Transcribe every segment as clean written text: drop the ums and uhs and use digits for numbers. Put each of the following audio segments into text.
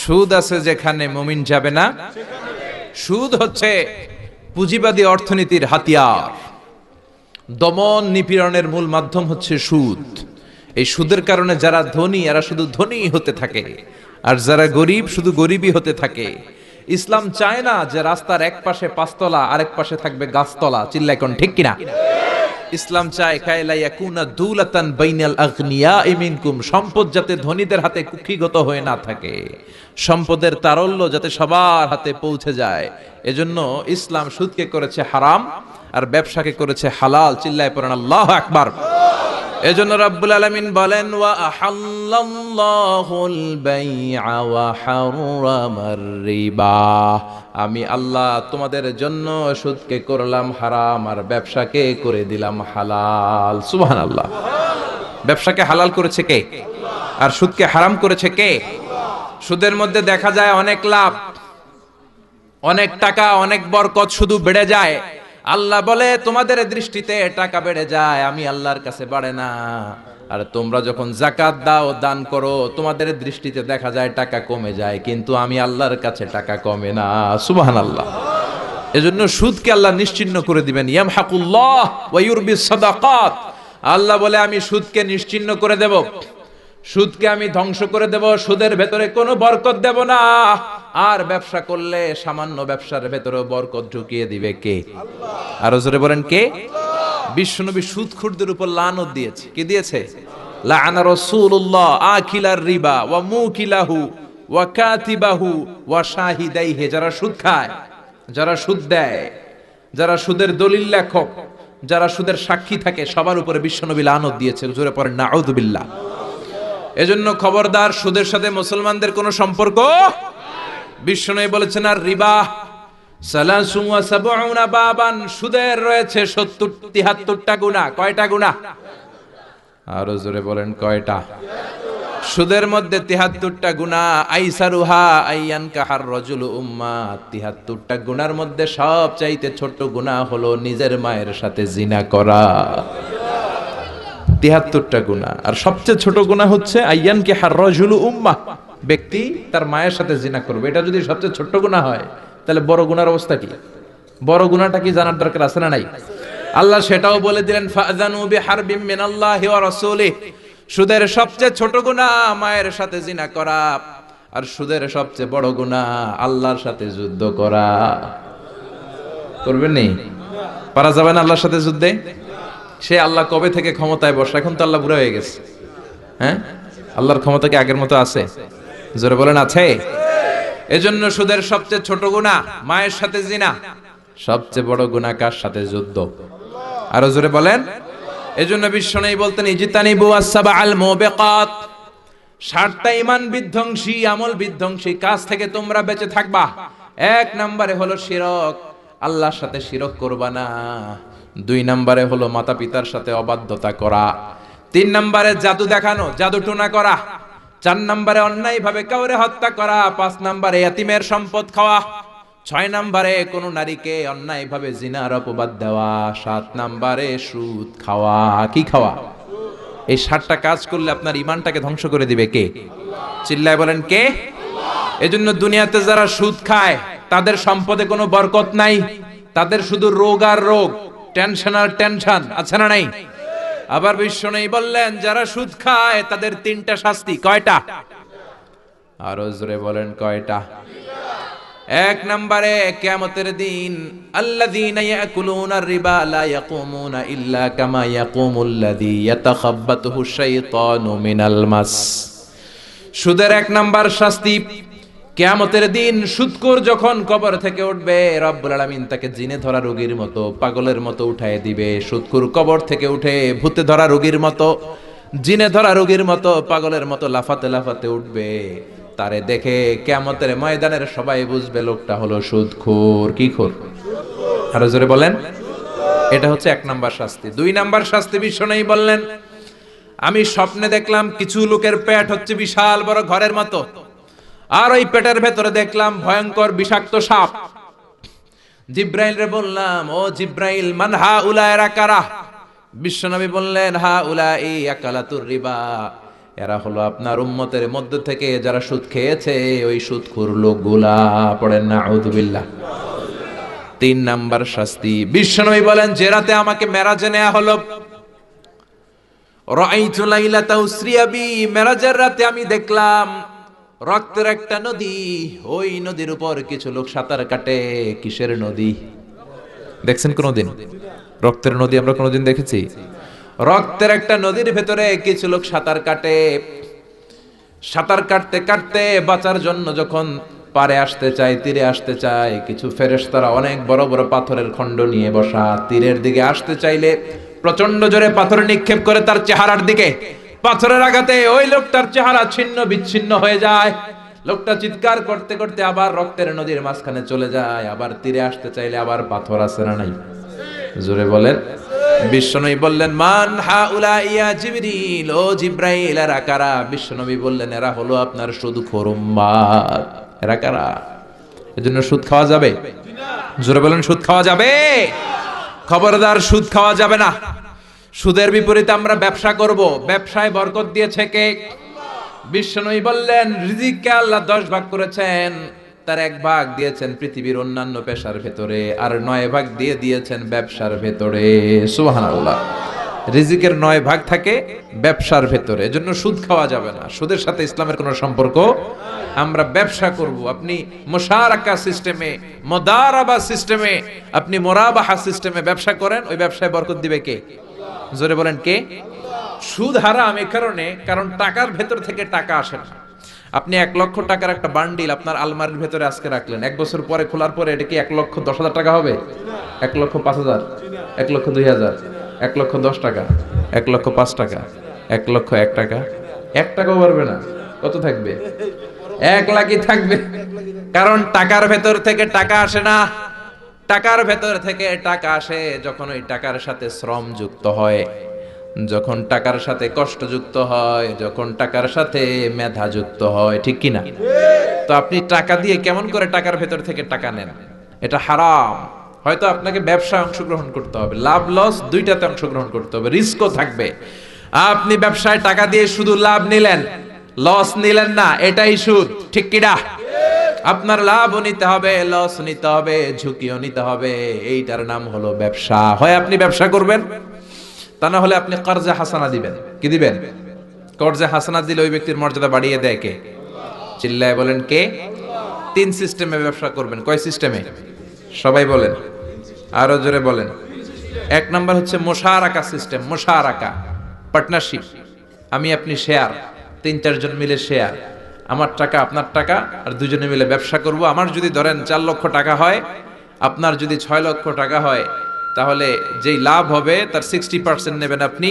সুদ আছে যেখানে মুমিন যাবে না। সুদ হচ্ছে পুঁজিবাদী অর্থনীতির হাতিয়ার। দমন নিপীড়নের মূল মাধ্যম হচ্ছে সুদ। এই সুদের কারণে যারা ধনী এরা শুধু ধনী হতে থাকে, আর যারা গরিব শুধু গরিবই হতে থাকে। ইসলাম চায় না যে রাস্তার এক পাশে পাঁচতলা আরেক পাশে থাকবে গাছতলা। চিল্লায় কোন ঠিক কিনা? ইসলাম চায় কায়লা ইয়াকুনা দুলাতান বাইনাল আগনিয়াই মিনকুম, সম্পদ যাতে ধনীদের হাতে কুক্ষিগত হয়ে না থাকে, সম্পদের তারল্য যাতে সবার হাতে পৌঁছে যায়। এজন্য ইসলাম সুদকে করেছে হারাম আর ব্যবসাকে করেছে হালাল। চিল্লায় পড়েন আল্লাহু আকবার। এজন্য রাব্বুল আলামিন বলেন ওয়া আহাল্লাল্লাহুল বাইআ ওয়া হারামার রিবা, আমি আল্লাহ তোমাদের জন্য সুদকে করলাম হারাম আর ব্যবসাকে করে দিলাম হালাল। সুবহানাল্লাহ। ব্যবসাকে হালাল করেছে কে? আর সুদকে হারাম করেছে কে? সুদের মধ্যে দেখা যায় অনেক লাভ, অনেক টাকা, অনেক বরকত, শুধু বেড়ে যায়। আল্লাহ বলে তোমাদের দৃষ্টিতে টাকা বেড়ে যায়, আমি আল্লাহর কাছে বাড়ে না। আর তোমরা যখন যাকাত দাও, দান করো, তোমাদের দৃষ্টিতে দেখা যায় টাকা কমে যায়, কিন্তু আমি আল্লাহর কাছে টাকা কমে না। সুবহানাল্লাহ। এজন্য সুদকে আল্লাহ নিশ্চিহ্ন করে দিবেন। ইয়ামহাকুল্লাহ ওয়া ইউরবিস সাদাকাত। আল্লাহ বলে আমি সুদকে নিশ্চিহ্ন করে দেব, সুদকে আমি ধ্বংস করে দেব, সুদের ভেতরে কোনো বরকত দেব না। আর ব্যবসা করলে সামান্য ব্যবসার ভেতরে বরকত ঢুকিয়ে দিবে কে? আল্লাহ। আরো জোরে বলেন কে? বিশ্বনবী সুদখোরদের উপর লানত দিয়েছে। কি দিয়েছে? লাআনা রাসূলুল্লাহ আকিলার রিবা ওয়া মুকিলাহু ওয়া কাতিবাহু ওয়া শাহিদাইহি। যারা সুদ খায়, যারা সুদ দেয়, যারা সুদের দলিল লেখক, যারা সুদের সাক্ষী থাকে, সবার উপরে বিশ্বনবী লানত দিয়েছে। জোরে পড়েন নাউযুবিল্লাহ। এজন্য খবরদার, সুদের সাথে মুসলমানদের কোনো সম্পর্ক। বিশ্বনবী বলেছেন আর রিবা সালাসু ওয়া সাবউনা বাবান, সুদের রয়েছে 73টা গুনাহ। কয়টা গুনাহ? আরো জোরে বলেন কয়টা? সুদের মধ্যে 73টা গুনাহ। আইসারুহা আইয়ান কাহার রাজুলু উম্মা, 73টা গুনার মধ্যে সবচাইতে ছোট গুনাহ হলো নিজের মায়ের সাথে জিনা করা। 73টা গুনাহ, আর সবচেয়ে ছোট গুনাহ হচ্ছে আইয়ান কাহার রাজুলু উম্মা, ব্যক্তি তার মায়ের সাথে জিনা করবে। এটা যদি সবচেয়ে ছোট গুনাহ হয়, তাহলে বড় গুনার অবস্থা কি? বড় গুনাহটা কি জানার দরকার আছে না নাই? আল্লাহ সেটাও বলে দিলেন ফাযানু বিহারবিম মিনাল্লাহি ওয়া রাসূলিহি। সুদের সবচেয়ে ছোট গুনাহ মায়ের সাথে জিনা করা, আর সুদের সবচেয়ে বড় গুনাহ আল্লাহর সাথে যুদ্ধ করা। করবেন নি? পারা যাবে না আল্লাহর সাথে যুদ্ধে? সে আল্লাহ কবে থেকে ক্ষমতায় বসে? এখন তো আল্লাহ বুড়া হয়ে গেছে। হ্যাঁ, আল্লাহর ক্ষমতা কি আগের মতো আছে? জোরে বলেন আছে। এজন্য সুদের সবচেয়ে ছোট গুনাহ মায়ের সাথে জিনা, সবচেয়ে বড় গুনাহ কার সাথে? যুদ্ধ। আরো জোরে বলেন। এজন্য বিশ্বনবী বলতেন ইজতানিবু আস-সাবআল মুবিকাত, 7টা ঈমান বিধ্বংসী, আমল বিধ্বংসী কাজ থেকে তোমরা বেঁচে থাকবা। এক নম্বরে হলো শিরক, আল্লাহর সাথে শিরক করবা না। 2 নম্বরে হলো মাতা পিতার সাথে অবাধ্যতা করা। 3 নম্বরে জাদু দেখানো, জাদু টুনা করা। 4 নম্বরে অন্যায় ভাবে কাউরে হত্যা করা। 5 নম্বরে এতিমের সম্পদ খাওয়া। 6 নম্বরে কোন নারীকে অন্যায় ভাবে জিনার অপবাদ দেওয়া। 7 নম্বরে সুদ খাওয়া। কি খাওয়া? এই 7টা কাজ করলে আপনার ঈমানটাকে ধ্বংস করে দিবে কে? চিল্লায় বলেন কে? এজন্য দুনিয়াতে যারা সুদ খায় তাদের সম্পদে কোনো বরকত নাই, তাদের শুধু রোগ আর রোগ, টেনশন আর টেনশন। আছে না নাই? আবার বিশ্বনবী বললেন যারা সুদ খায় তাদের 3টা শাস্তি। কয়টা? আরো জোরে বলেন কয়টা? 1 নম্বরে কিয়ামতের দিন আল্লাযীনা ইয়াকুলুনার রিবা লা ইয়াকুমুনা ইল্লা কামা ইয়াকুমুল্লাযী ইয়াতাখাব্বাতুহু শাইতানু মিনাল মাস। সুদের 1 নাম্বার শাস্তি, কিয়ামতের দিন সুদখোর যখন কবর থেকে উঠবে, রব্বুল আলামিন তাকে জিনে ধরা রোগীর মতো, পাগলের মতো উঠায় দিবে। সুদখোর কবর থেকে উঠে ভূতে ধরা রোগীর মতো, জিনে ধরা রোগীর মতো, পাগলের মতো লাফাতে লাফাতে উঠবে। তারে দেখে কিয়ামতের ময়দানের সবাই বুঝবে লোকটা হলো সুদখোর। কি খোর? আরো জোরে বলেন। এটা হচ্ছে 1 নাম্বার শাস্তি। 2 নাম্বার শাস্তি বিশ্বনবী বললেন আমি স্বপ্নে দেখলাম কিছু লোকের পেট হচ্ছে বিশাল বড় ঘরের মতো, আর ওই পেটের ভেতরে দেখলাম ভয়ঙ্কর বিষাক্ত সাপ। জিব্রাইল রে বললাম ও জিব্রাইল মান হাউলা এরা কারা? বিশ্বনবী বললেন হাউলা ই আকালাতুর রিবা, এরা হলো আপনার উম্মতের মধ্য থেকে যারা সুদ খেয়েছে ওই সুদখোর লোকগুলা। পড়েন না আউযুবিল্লাহ। 3 নাম্বার শাস্তি, বিশ্বনবী বলেন যে রাতে আমাকে মেরাজে নেওয়া হলো, রাআইতু লাইলাতা উসরিয়া বি, মেরাজের রাতে আমি দেখলাম রক্তের একটা নদী, ওই নদীর উপর কিছু লোক সাঁতার কাটে। কিসের নদী দেখছেন কোনদিন? রক্তের নদী আমরা কোনদিন দেখেছি? রক্তের একটা নদীর ভেতরে কিছু লোক সাঁতার কাটে। সাঁতার কাটতে কাটতে বাঁচার জন্য যখন পারে আসতে চায়, তীরে আসতে চায়, কিছু ফেরেশতারা অনেক বড় বড় পাথরের খণ্ড নিয়ে বসা, তীরের দিকে আসতে চাইলে প্রচন্ড জোরে পাথর নিক্ষেপ করে তার চেহারার দিকে। পাথরের আঘাতে ওই লোকটার চেহারা ছিন্ন বিচ্ছিন্ন হয়ে যায়। লোকটা চিৎকার করতে করতে আবার রক্তের নদীর মাঝখানে চলে যায়। আবার তীরে আসতে চাইলে আবার পাথর আছে না নাই? জোরে বলেন। বিশ্বনবী বললেন মান হাউলা ইয়া জিবরিল, ও জিব্রাইল এরা কারা? বিশ্বনবী বললেন এরা হলো আপনার সুদখোর উম্মত। এরা কারা? এজন্য সুদ খাওয়া যাবে? জোরে বলেন, সুদ খাওয়া যাবে? খবরদার, সুদ খাওয়া যাবে না। সুদের বিপরীতে আমরা ব্যবসা করব। ব্যবসায় বরকত দিয়েছে কে? বিশ্বনবী বললেন রিজিককে আল্লাহ 10 ভাগ করেছেন, তার 1 ভাগ দিয়েছেন পৃথিবীর অন্যান্য পেশার ভেতরে, আর 9 ভাগ দিয়ে দিয়েছেন ব্যবসার ভেতরে। সুবহানাল্লাহ। রিজিকের 9 ভাগ থাকে ব্যবসার ভেতরে, এজন্য সুদ খাওয়া যাবে না। সুদের সাথে ইসলামের কোনো সম্পর্ক। আমরা ব্যবসা করব। আপনি মুশারাকা সিস্টেমে, মুদারাবা সিস্টেমে, আপনি মুরাবাহা সিস্টেমে ব্যবসা করেন, ওই ব্যবসায় বরকত দিবে কে? জোরে বলেন কে? সুদ হারাম এই কারণে, কারণ টাকার ভেতর থেকে টাকা আসে না। আপনি 1 লক্ষ টাকার একটা বান্ডিল আপনার আলমারির ভেতরে আজকে রাখলেন, 1 বছর পরে খোলার পরে এটা কি 1,10,000 টাকা হবে? 1,05,000, 1,02,000, 1,10,000 টাকা, 1,05,000 টাকা, 1,01,000 টাকা? 1 টাকাও পারবে না। কত থাকবে? 1 লাখই থাকবে। কারণ টাকার ভেতর থেকে টাকা আসে না। টাকার ভেতর থেকে টাকা আসে যখন ওই টাকার সাথে শ্রম যুক্ত হয়, যখন টাকার সাথে কষ্ট যুক্ত হয়, যখন টাকার সাথে মেধা যুক্ত হয়। ঠিক কি না? তো আপনি টাকা দিয়ে কেমন করে টাকার ভেতর থেকে টাকা নেন? এটা হারাম। হয়তো আপনাকে ব্যবসায় অংশগ্রহণ করতে হবে, লাভ লস দুইটাতে অংশগ্রহণ করতে হবে, রিস্কও থাকবে। আপনি ব্যবসায় টাকা দিয়ে শুধু লাভ নিলেন, লস নিলেন না, এটাই সুদ। ঠিক কি না? আপনার লাভও নিতে হবে, লস নিতে হবে, ঝুঁকিও নিতে হবে। এইটার নাম হলো ব্যবসা। হয় আপনি ব্যবসা করবেন, তা না হলে আপনি কর্জে হাসানা দিবেন। কি দিবেন? কর্জে হাসানা দিলে ওই ব্যক্তির মর্যাদা বাড়িয়ে দেয় কে? চিল্লায় বলেন কে? 3 সিস্টেমে ব্যবসা করবেন। কয় সিস্টেমে? সবাই বলেন, আরো জোরে বলেন। 1 নাম্বার হচ্ছে মুশারাকা সিস্টেম। মুশারাকা, পার্টনারশিপ। আমি আপনি শেয়ার, 3-4 জন মিলে শেয়ার। আমার টাকা আপনার টাকা, আর দুজনে মিলে ব্যবসা করব। আমার যদি ধরেন 4 লক্ষ টাকা হয়, আপনার যদি 6 লক্ষ টাকা হয়, তাহলে যেই লাভ হবে তার 60% নেবেন আপনি,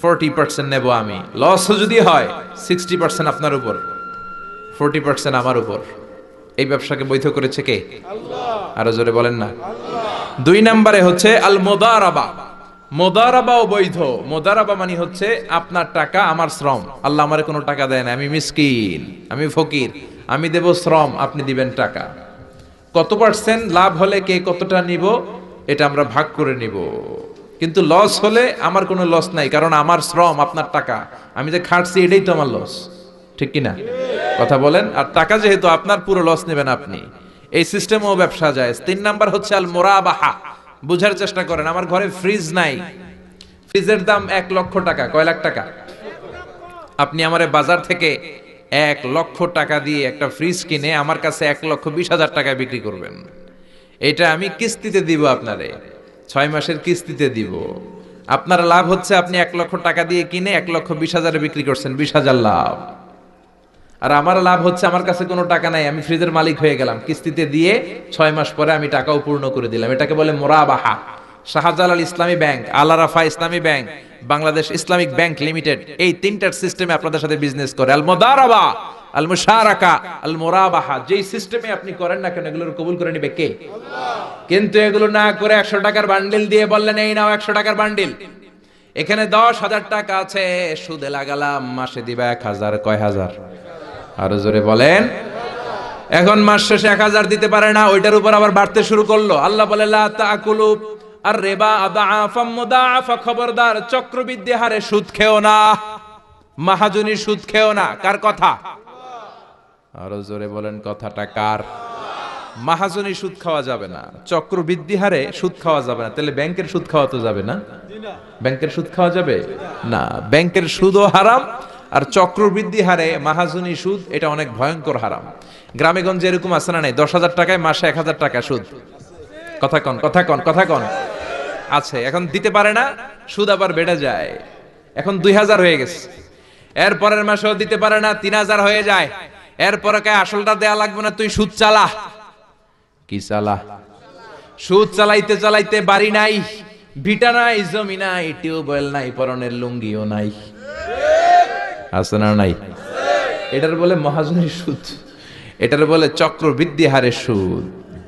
40% নেব আমি। লস যদি হয় 60% আপনার উপর, 40% আমার উপর। এই ব্যবসাকে বৈধ করেছে কে? আল্লাহ। আরো জোরে বলেন না। 2 নম্বরে হচ্ছে আল মুদারাবা। মুদারাবাও বৈধ। মুদারাবা মানে হচ্ছে আপনার টাকা আমার শ্রম। আল্লাহ আমারে কোনো টাকা দেয় না, আমি মিসকিন, আমি ফকির, আমি দেব শ্রম, আপনি দিবেন টাকা। কত পার্সেন্ট লাভ হলে কে কতটা নিব এটা আমরা ভাগ করে নিব। কিন্তু লস হলে আমার কোনো লস নাই, কারণ আমার শ্রম আপনার টাকা, আমি যে খাটছি এটাই তো আমার লস। ঠিক কি না? কথা বলেন। আর টাকা যেহেতু আপনার, পুরো লস নেবেন আপনি। এই সিস্টেমও ব্যবসা যায়। 3 নাম্বার হচ্ছে আল মুরাবাহা। বুঝার চেষ্টা করেন। আমার ঘরে ফ্রিজ নাই, ফ্রিজের দাম 1 লক্ষ টাকা। কয় লাখ টাকা? আপনি আমারে বাজার থেকে 1 লক্ষ টাকা দিয়ে একটা ফ্রিজ কিনে আমার কাছে 1,20,000 টাকায় বিক্রি করবেন। এটা আমি কিস্তিতে দিব আপনারে, 6 মাসের কিস্তিতে দিব। আপনার লাভ হচ্ছে আপনি 1 লক্ষ টাকা দিয়ে কিনে 1,20,000 বিক্রি করছেন, 20,000 লাভ। আর আমার লাভ হচ্ছে আমার কাছে কোনো টাকা নাই, আমি ফ্রিজের মালিক হয়ে গেলাম, কিস্তিতে দিয়ে 6 মাস পরে আমি টাকাও পূর্ণ করে দিলাম। এটাকে বলে মুরাবাহা। শাহজালাল ইসলামী ব্যাংক, আল আরাফা ইসলামী bank, Bangladesh Islamic bank limited, এই 3টার সিস্টেমে আপনাদের সাথে বিজনেস করে। আল মুদারাবা, আল মুশারাকা, আল মুরাবাহা। যেই সিস্টেমে আপনি করেন না কেন, এগুলোর কবুল করে নিবে কে? আল্লাহ। কিন্তু এগুলো না করে 100 টাকার বান্ডিল দিয়ে বললেন এই নাও 100 টাকার বান্ডিল, এখানে 10,000 টাকা আছে, সুদে লাগালাম, মাসে দিবা 1,000। কয় হাজার? আরো জোরে বলেন। এখন মাস শেষে 1,000 দিতে পারে না, ওইটার উপর আবার বাড়তে শুরু করলো। আল্লাহ বলে লা তাকুলু আর রিবা আদাআফা মুদাআফা, খবরদার চক্রবৃদ্ধি হারে সুদ খেও না। মাহাজনী সুদ খেও না। কার কথা? আরো জোরে বলেন, কথাটা কার? মাহাজনী সুদ খাওয়া যাবে না, চক্রবৃদ্ধি হারে সুদ খাওয়া যাবে না। তাহলে ব্যাংকের সুদ খাওয়া তো যাবে না? ব্যাংকের সুদ খাওয়া যাবে না। ব্যাংকের সুদও হারাম, আর চক্রবৃদ্ধি হারে মাহাজনী সুদ, এটা অনেক ভয়ঙ্কর হারাম। গ্রামে গঞ্জে এরকম আছে না নাই? 10,000 টাকায় মাসে 1,000 টাকা সুদ। কথা কন, কথা কন, কথা কন। আছে, এখন দিতে পারে না, সুদ আবার বেড়ে যায়। এখন 2,000 হয়ে গেছে, এর পরের মাসেও দিতে পারে না, 3,000 হয়ে যায়। এরপরে কে আসলটা দেয়া লাগবে না, তুই সুদ চালা। কি চালা? সুদ চালাইতে চালাইতে বাড়ি নাই, ভিটা নাই, জমি নাই, টিউবওয়েল নাই, পরনের লুঙ্গিও নাই। আছে না নাই? এটার বলে মহাজনী সুদ, এটার বলে চক্রবৃদ্ধি হারে সুদ।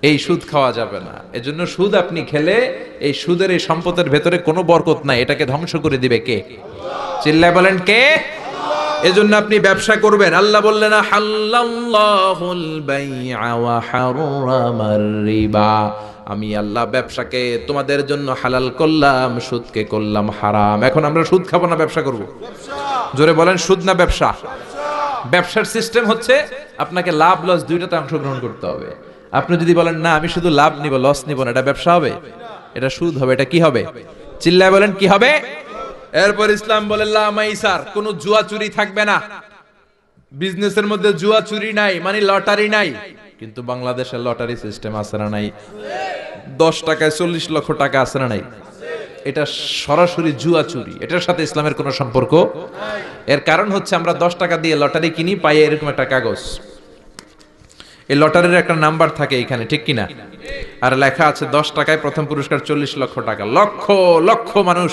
এই সুদ খাওয়া যাবে না। এজন্য সুদ আপনি খেলে এই সুদের এই সম্পদের ভেতরে কোনো বরকত নাই, এটাকে ধ্বংস করে দিবে কে? চিল্লায় বলেন কে? এজন্য আপনি ব্যবসা করবেন। আল্লাহ বললেন হাল্লাল্লাহুল বাইআ ওয়া হারামার রিবা, আমি আল্লাহ ব্যবসাকে তোমাদের জন্য হালাল করলাম, সুদকে করলাম হারাম। এখন আমরা সুদ খাবো না ব্যবসা করব? জোরে বলেন, সুদ না ব্যবসা? ব্যবসার সিস্টেম হচ্ছে আপনাকে লাভ লস দুইটাতে অংশগ্রহণ করতে হবে। আপনি যদি বলেন না আমি শুধু লাভ নিব লস নিব না, এটা ব্যবসা হবে? এটা সুদ হবে। এটা কি হবে? চিল্লায় বলেন কি হবে? এরপর ইসলাম বলে লা মাইসার, কোনো জুয়া চুরি থাকবে না। বিজনেসের মধ্যে জুয়া চুরি নাই, মানে লটারি নাই। কিন্তু বাংলাদেশের লটারি সিস্টেম আছে না নাই? 10 টাকায় 40 লক্ষ টাকা আছে না নাই? এটা সরাসরি জুয়া চুরি, এটার সাথে ইসলামের কোনো সম্পর্ক। এর কারণ হচ্ছে আমরা 10 টাকা দিয়ে লটারি কিনি, পাই এরকম একটা কাগজ, এই লটারির একটা নাম্বার থাকে এখানে, ঠিক কিনা? আর লেখা আছে 10 টাকায় প্রথম পুরস্কার 40 লক্ষ টাকা। লক্ষ লক্ষ মানুষ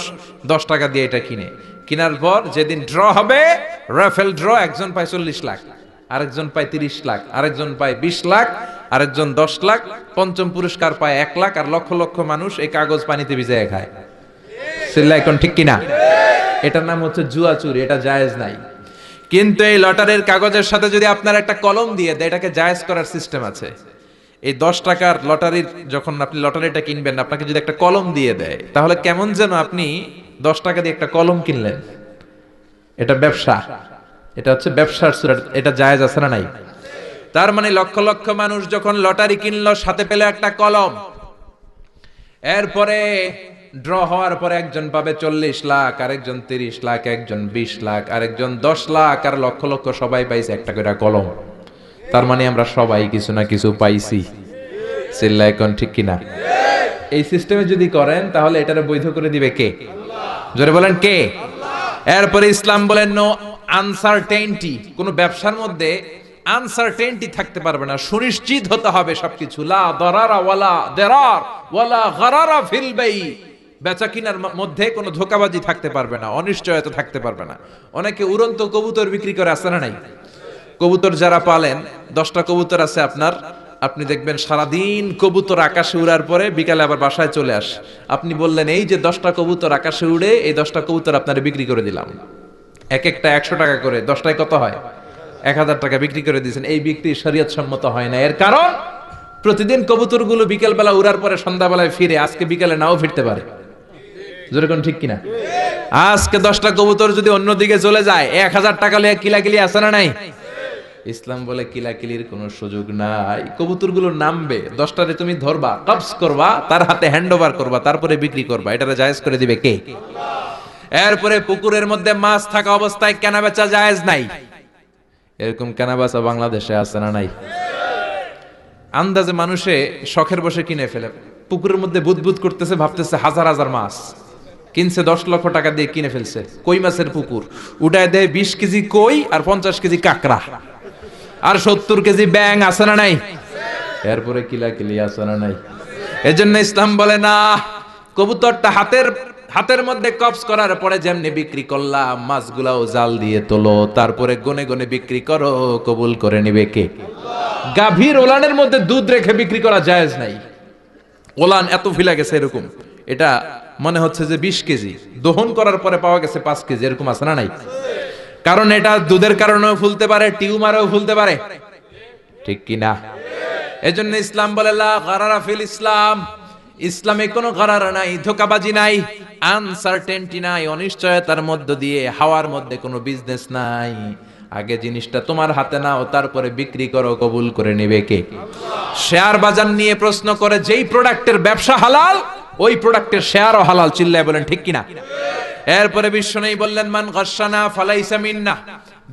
10 টাকা দিয়ে এটা কিনে। কেনার পর যেদিন ড্র হবে, রাফেল ড্র, একজন পায় 40 লাখ, আরেকজন পায় 30 লাখ, আরেকজন পায় 20 লাখ, আরেকজন 10 লাখ, পঞ্চম পুরস্কার পায় 1 লাখ, আর লক্ষ লক্ষ মানুষ এই কাগজ পানিতে ভিজিয়ে খায়। এখন ঠিক কিনা? এটার নাম হচ্ছে জুয়া চুরি, এটা জায়েজ নাই। কিন্তু এই লটারির কাগজের সাথে যদি আপনার একটা কলম দিয়ে দেয়, এটাকে জায়েজ করার সিস্টেম আছে। এই 10 টাকার লটারির, যখন আপনি লটারিটা কিনবেন, আপনাকে যদি একটা কলম দিয়ে দেয়, তাহলে কেমন যেন আপনি 10 টাকা দিয়ে একটা কলম কিনলেন। এটা ব্যবসা, এটা হচ্ছে ব্যবসার সুরা, এটা জায়েজ আছে না নাই? তার মানে লক্ষ লক্ষ মানুষ যখন লটারি কিনলো, সাথে পেলে একটা কলম। এরপরে ড্র হওয়ার পরে একজন পাবে 40 লাখ, আরেকজন 30 লাখ, একজন 20 লাখ, আরেকজন 10 লাখ, আর লক্ষ লক্ষ সবাই পাইছে একটা করে কলম। তার মানে আমরা সবাই কিছু না কিছু পাইছি। চিল্লা এখন ঠিক কিনা? এই সিস্টেমে যদি করেন, তাহলে এটারে বৈধ করে দিবে কে? জোরে বলেন কে? এরপরে ইসলাম বলেন নো আনসার্টেইনটি, কোন ব্যবসার মধ্যে আনসার্টেইনটি থাকতে পারবে না, সুনিশ্চিত হতে হবে সবকিছু। লা দারারা ওয়ালা দারার ওয়ালা গারারা ফিল বাই, বেচা কিনার মধ্যে কোনো ধোঁকাবাজি থাকতে পারবে না, অনিশ্চয়তা থাকতে পারবে না। অনেকে উড়ন্ত কবুতর বিক্রি করে, আছে না নাই? কবুতর যারা পালেন, 10টা কবুতর আছে আপনার, আপনি দেখবেন সারাদিন কবুতর আকাশে উড়ার পরে বিকালে আবার বাসায় চলে আসে। আপনি বললেন এই যে 10টা কবুতর আকাশে উড়ে, এই 10টা কবুতর আপনারা বিক্রি করে দিলাম, এক একটা 100 টাকা করে, 10টায় কত হয়? 1000 টাকা বিক্রি করে দিয়েছেন। এই বিক্রি শরীয়ত সম্মত হয় না। এর কারণ প্রতিদিন কবুতরগুলো বিকেল বেলা উড়ার পরে সন্ধ্যাবেলায় ফিরে, আজকে বিকালে নাও ফিরতে পারে। যেরকম ঠিক কিনা? আজকে 10টা কবুতর যদি অন্যদিকে চলে যায়, 1000 টাকা লিয়ে কিলাকিলি আছে না নাই? ইসলাম বলে কিলাকিলির কোনো সুযোগ নাই। কবুতরগুলো নামবে, 10টারে তুমি ধরবা, কবজ করবা, তার হাতে হ্যান্ড ওভার করবা, তারপরে বিক্রি করবা। এটারে জায়েজ করে দিবে কে? এরপরে পুকুরের মধ্যে মাছ থাকা অবস্থায় কেনা বেচা জায়েজ নাই। এরকম কেনা বেচা বাংলাদেশে আছে না নাই? আন্দাজে মানুষে শখের বসে কিনে ফেলে, পুকুরের মধ্যে বুদবুদ করতেছে, ভাবতেছে হাজার হাজার মাছ কিনছে, 10 লক্ষ টাকা দিয়ে কিনে ফেলছে। কই মাছের পুকুর, উঠায় দেয় 20 কেজি কই আর 50 কেজি কাঁকড়া আর 70 কেজি ব্যাং, আছে না নাই? এরপরে কিলাকিলি আছে না নাই? এজন্য ইসলাম বলে না, কবুতরটা হাতের মধ্যে কবজ করার পরে যেমনি বিক্রি করলাম, মাছগুলাও জাল দিয়ে তোলো, তারপরে গনে গনে বিক্রি করো, কবুল করে নিবে কে? গাভীর ওলানের মধ্যে দুধ রেখে বিক্রি করা জায়েজ নাই। ওলান এত ফিলা গেছে এরকম, এটা মনে হচ্ছে যে 20 কেজি, দহন করার পরে পাওয়া গেছে 5 কেজি, এরকম আছে না নাই? কারণ এটা দুধের কারণেও ফুলতে পারে, টিউমারেও ফুলতে পারে, ঠিক কিনা? এজন্য ইসলাম বলে লা গারারা ফিল ইসলাম, ইসলামে কোনো গরার নাই, ধোকাবাজি নাই, আনসার্টেনটি নাই, অনিশ্চয়তার মধ্য দিয়ে হাওয়ার মধ্যে কোনো বিজনেস নাই। আগে জিনিসটা তোমার হাতে নাও, তারপরে বিক্রি করো, কবুল করে নেবে কে? শেয়ার বাজার নিয়ে প্রশ্ন করে যেই প্রোডাক্টের ব্যবসা হালাল, ওই প্রোডাক্টের শেয়ারও হালাল। চিল্লায় বলেন ঠিক কিনা? এরপরে বিশ্বনবী বললেন, মান গাশশানা ফালাইসা মিন্না,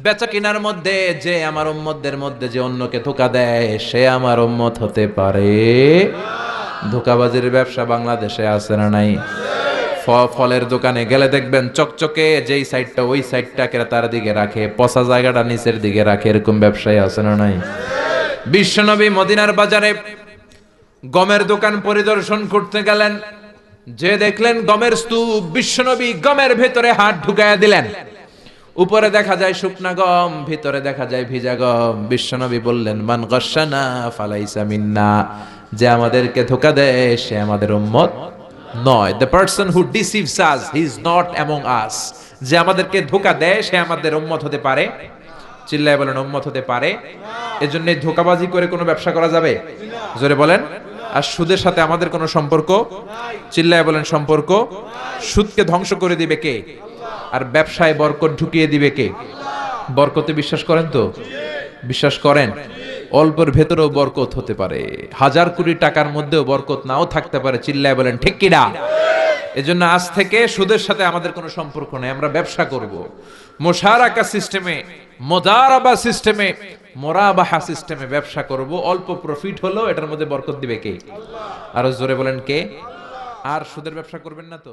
বেচা কিনার মধ্যে যে আমার উম্মতদের মধ্যে যে অন্যকে ধোকা দেয়, সে আমার উম্মত হতে পারে। ধোকাবাজির ব্যবসা বাংলাদেশে আছে না নাই? ফলের দোকানে গেলে দেখবেন চকচকে যেই সাইডটা, ওই সাইডটা ক্রেতার দিকে রাখে, পচা জায়গাটা নিচের দিকে রাখে, এরকম ব্যবসায়ী আছে না নাই? বিশ্বনবী মদিনার বাজারে গমের দোকান পরিদর্শন করতে গেলেন, যে দেখলেন গমের স্তূপ, বিশ্বনবী গমের ভেতরে হাত ঢুকায়া দিলেন। উপরে দেখা যায় শুকনা গম, ভিতরে দেখা যায় ভিজা গম। বিশ্বনবী বললেন, মান গাশশানা ফালাইসা মিন্না, যে আমাদেরকে ধোকা দেয় সে আমাদের উম্মত নয়। The person who deceives us, he is not among আস। যে আমাদেরকে ধোকা দেয় সে আমাদের উম্মত হতে পারে। চিল্লায় বলেন উম্মত হতে পারে। এজন্য ধোকাবাজি করে কোনো ব্যবসা করা যাবে? জোরে বলেন। আর সুদের সাথে আমাদের কোনো সম্পর্ক? চিল্লায় বলেন সম্পর্ক। সুদকে ধ্বংস করে দিবে কে? আর ব্যবসায় বরকত ঢুকিয়ে দিবে কে? বরকতে বিশ্বাস করেন তো? বিশ্বাস করেন? অল্পের ভেতরেও বরকত হতে পারে, হাজার কোটি টাকার মধ্যেও বরকত নাও থাকতে পারে। চিল্লায় বলেন ঠিক কিনা? এজন্য আজ থেকে সুদের সাথে আমাদের কোনো সম্পর্ক নেই, আমরা ব্যবসা করব মুশারাকা সিস্টেমে, মুদারাবা সিস্টেমে, মুরাবাহা সিস্টেমে ব্যবসা করব। অল্প প্রফিট হলো এটার মধ্যে বরকত দিবে কে? আরো জোরে বলেন কে? আর সুদের ব্যবসা করবেন না তো?